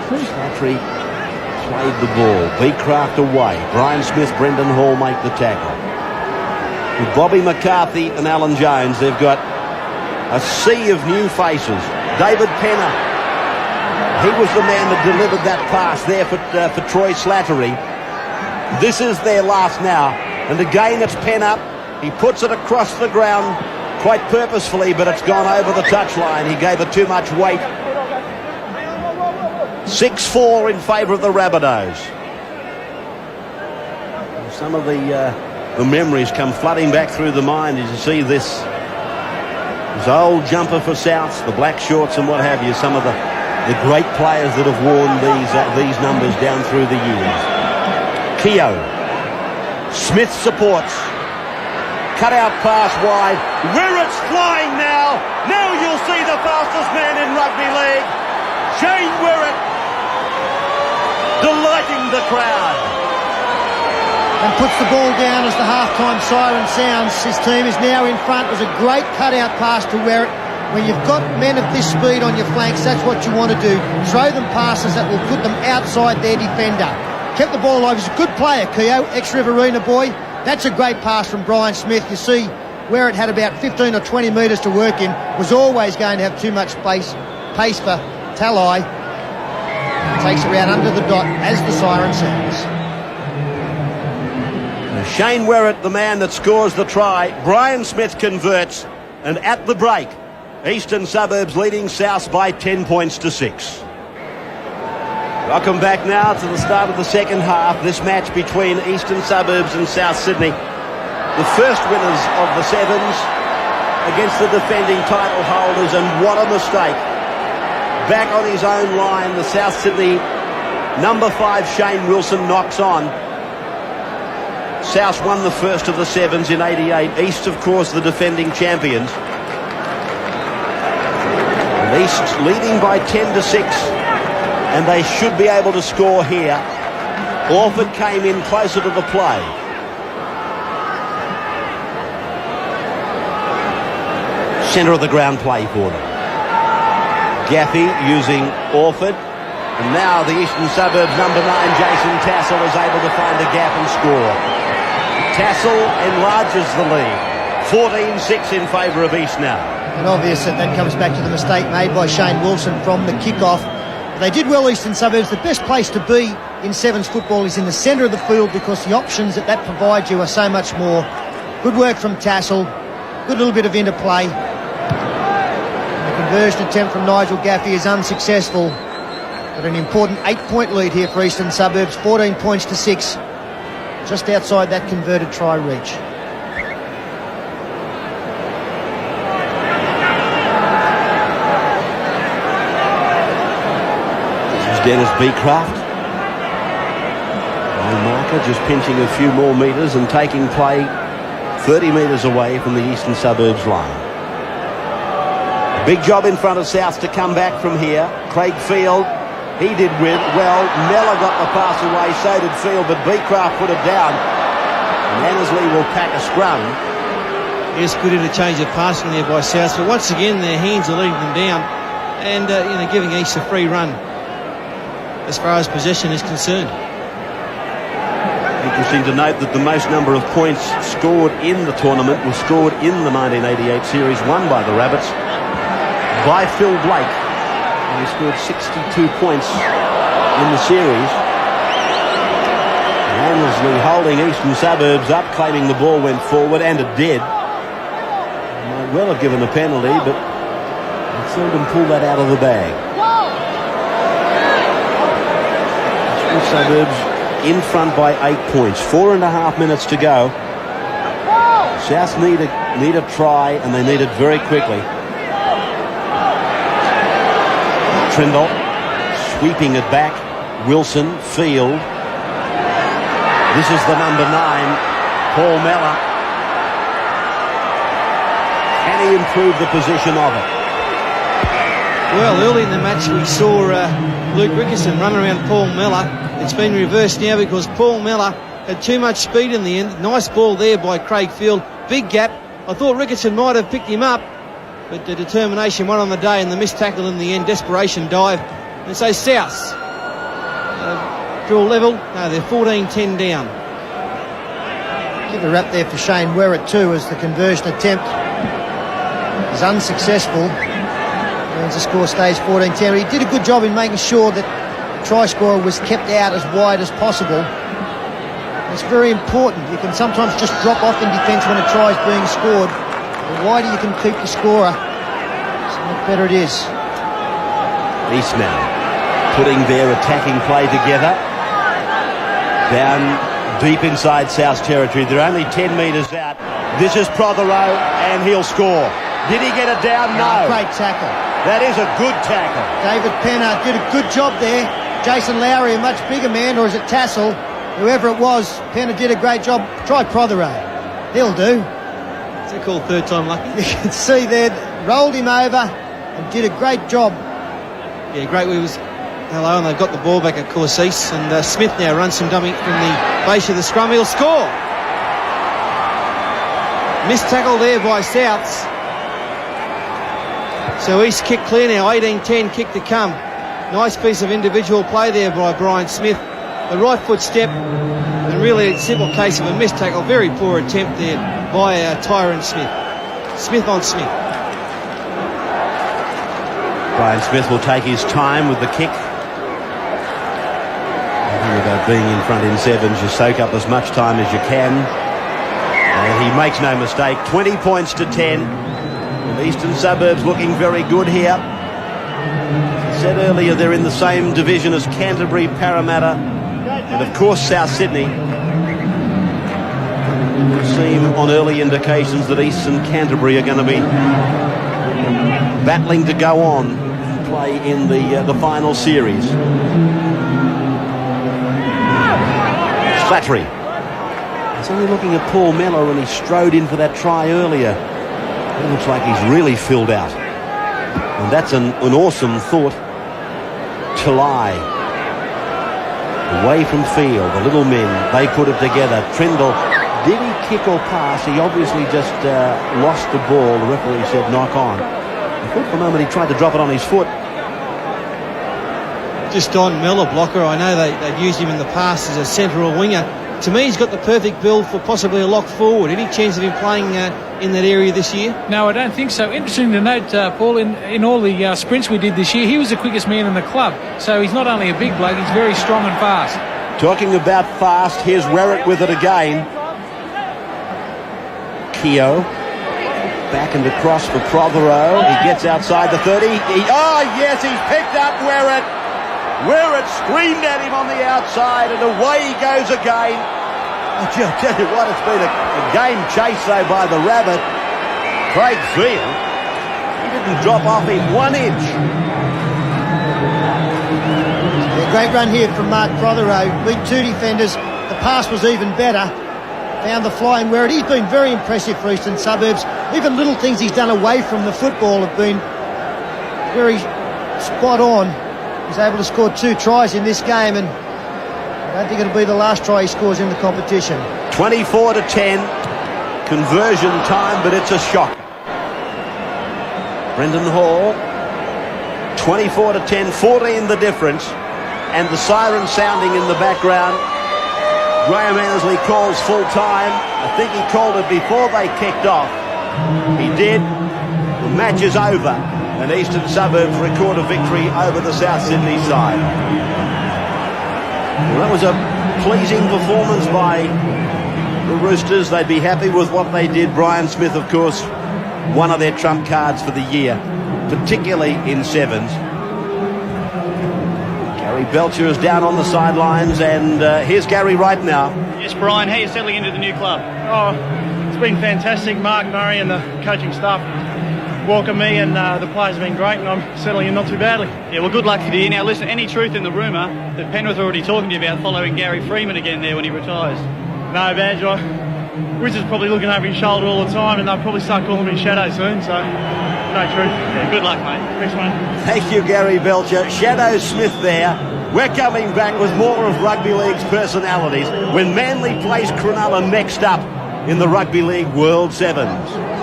Slattery played the ball. Beecraft away. Brian Smith, Brendan Hall make the tackle. With Bobby McCarthy and Alan Jones, they've got a sea of new faces. David Penner, he was the man that delivered that pass there for Troy Slattery. This is their last now. And again, it's Penner. He puts it across the ground quite purposefully, but it's gone over the touchline. He gave it too much weight. 6-4 in favour of the Rabbitohs. Some of the memories come flooding back through the mind as you see this old jumper for Souths, the black shorts and what have you. Some of the great players that have worn these numbers down through the years. Keogh. Smith supports. Cut out pass wide. Wirrett's flying now. Now you'll see the fastest man in rugby league. Shane Wirrett delighting the crowd. And puts the ball down as the halftime siren sounds. His team is now in front. It was a great cut-out pass to Wirrett. When you've got men of this speed on your flanks, that's what you want to do. Throw them passes that will put them outside their defender. Kept the ball over. He's a good player, Keogh, ex-Riverina boy. That's a great pass from Brian Smith. You see where it had about 15 or 20 metres to work in, was always going to have too much pace for Talai. Takes it around under the dot as the siren sounds. Shane Wirrett, the man that scores the try. Brian Smith converts, and at the break, Eastern Suburbs leading South by 10 points to 6. Welcome back now to the start of the second half. This match between Eastern Suburbs and South Sydney. The first winners of the 7's against the defending title holders, and what a mistake. Back on his own line, the South Sydney number 5 Shane Wilson knocks on. South won the first of the 7's in 88. East, of course, the defending champions. And East leading by 10 to 6. And they should be able to score here. Orford came in closer to the play. Centre of the ground play for them. Gaffey using Orford. And now the Eastern Suburbs number 9, Jason Tassel, is able to find a gap and score. Tassel enlarges the lead. 14-6 in favour of East now. And obvious that comes back to the mistake made by Shane Wilson from the kick-off. They did well, Eastern Suburbs. The best place to be in 7's football is in the centre of the field, because the options that provides you are so much more. Good work from Tassel. Good little bit of interplay. The conversion attempt from Nigel Gaffey is unsuccessful. But an important 8-point lead here for Eastern Suburbs. 14 points to 6. Just outside that converted try reach. Dennis Beecraft. No marker, just pinching a few more metres and taking play 30 metres away from the Eastern Suburbs line. Big job in front of South to come back from here. Craig Field, he did well. Mellor got the pass away, so did Field, but Beecraft put it down. And Annesley will pack a scrum. Yes, good interchange of passing there by South, but once again their hands are leading them down and giving East a free run as far as possession is concerned. Interesting to note that the most number of points scored in the tournament was scored in the 1988 series, won by the Rabbits, by Phil Blake. And he scored 62 points in the series. Annesley holding Eastern Suburbs up, claiming the ball went forward, and it did. Might well have given a penalty, but they seldom pull that out of the bag. Suburbs in front by 8 points. 4.5 minutes to go. South need a try, and they need it very quickly. Trindle sweeping it back. Wilson, Field. This is the number 9, Paul Mellor. Can he improve the position of it? Well, early in the match we saw Luke Rickerson run around Paul Mellor. It's been reversed now because Paul Mellor had too much speed in the end. Nice ball there by Craig Field. Big gap. I thought Rickerson might have picked him up, but the determination won on the day, and the missed tackle in the end. Desperation dive. And so South draw level. No, they're 14-10 down. Give a rap there for Shane Werrett too, as the conversion attempt is unsuccessful. Means the score stays 14-10. He did a good job in making sure that the try scorer was kept out as wide as possible. It's very important. You can sometimes just drop off in defence when a try is being scored. The wider you can keep the scorer, so much better it is. East now putting their attacking play together. Down deep inside South territory. They're only 10 metres out. This is Prothero, and he'll score. Did he get it down? No. Great tackle. That is a good tackle. David Penner did a good job there. Jason Lowry, a much bigger man, or is it Tassel? Whoever it was, Penner did a great job. Try Prothero. He'll do. Is it called third time lucky? You can see there, rolled him over and did a great job. Yeah, great. We was hello, and they've got the ball back at course east, and Smith now runs some dummy from the base of the scrum. He'll score. Missed tackle there by Souths. So East kick clear now, 18-10, kick to come. Nice piece of individual play there by Brian Smith. The right foot step, and really a simple case of a missed tackle. Very poor attempt there by Tyron Smith. Smith on Smith. Brian Smith will take his time with the kick. The thing about being in front in sevens, you soak up as much time as you can. And he makes no mistake. 20 points to 10. And Eastern Suburbs looking very good here. As I said earlier, they're in the same division as Canterbury, Parramatta, and of course South Sydney. It would seem on early indications that East and Canterbury are going to be battling to go on and play in the final series. Slattery. He's only looking at Paul Mellor, and he strode in for that try earlier. It looks like he's really filled out. And that's an awesome thought. Talai. Away from field, the little men, they put it together. Trindle, did he kick or pass? He obviously just lost the ball. The referee said knock on. I thought for a moment he tried to drop it on his foot. Just on Mellor, blocker. I know they've used him in the past as a centre or winger. To me, he's got the perfect build for possibly a lock forward. Any chance of him playing in that area this year? No, I don't think so. Interesting to note, Paul, in all the sprints we did this year, he was the quickest man in the club. So he's not only a big bloke, he's very strong and fast. Talking about fast, here's Werrett with it again. Keogh. Back and across for Prothero. He gets outside the 30. Oh, yes, he's picked up Werrett. Werrett screamed at him on the outside, and away he goes again. I'll tell you what, it's been a game chase, though, by the Rabbit. Craig Field, he didn't drop off him 1 inch. A great run here from Mark Prothero. Beat two defenders. The pass was even better. Found the flying Werrett. He's been very impressive for Eastern Suburbs. Even little things he's done away from the football have been very spot on. He's able to score 2 tries in this game, and I don't think it'll be the last try he scores in the competition. 24 to 10. Conversion time, but it's a shock. Brendan Hall. 24 to 10, 14 the difference. And the siren sounding in the background. Graham Annesley calls full time. I think he called it before they kicked off. He did. The match is over, and Eastern Suburbs record a victory over the South Sydney side. Well, that was a pleasing performance by the Roosters. They'd be happy with what they did. Brian Smith, of course, one of their trump cards for the year, particularly in sevens. Gary Belcher is down on the sidelines, and here's Gary right now. Yes, Brian, how are you settling into the new club? Oh, it's been fantastic. Mark Murray and the coaching staff welcome me, and the players have been great, and I'm settling in not too badly. Yeah, well, good luck for the year. Now, listen, any truth in the rumour that Penrith are already talking to you about following Gary Freeman again there when he retires? No, Badge. Wizard's probably looking over his shoulder all the time, and they'll probably start calling me Shadow soon, so no truth. Yeah, good luck, mate. Thanks, mate. Thank you, Gary Belcher. Shadow Smith there. We're coming back with more of Rugby League's personalities when Manly plays Cronulla next up in the Rugby League World Sevens.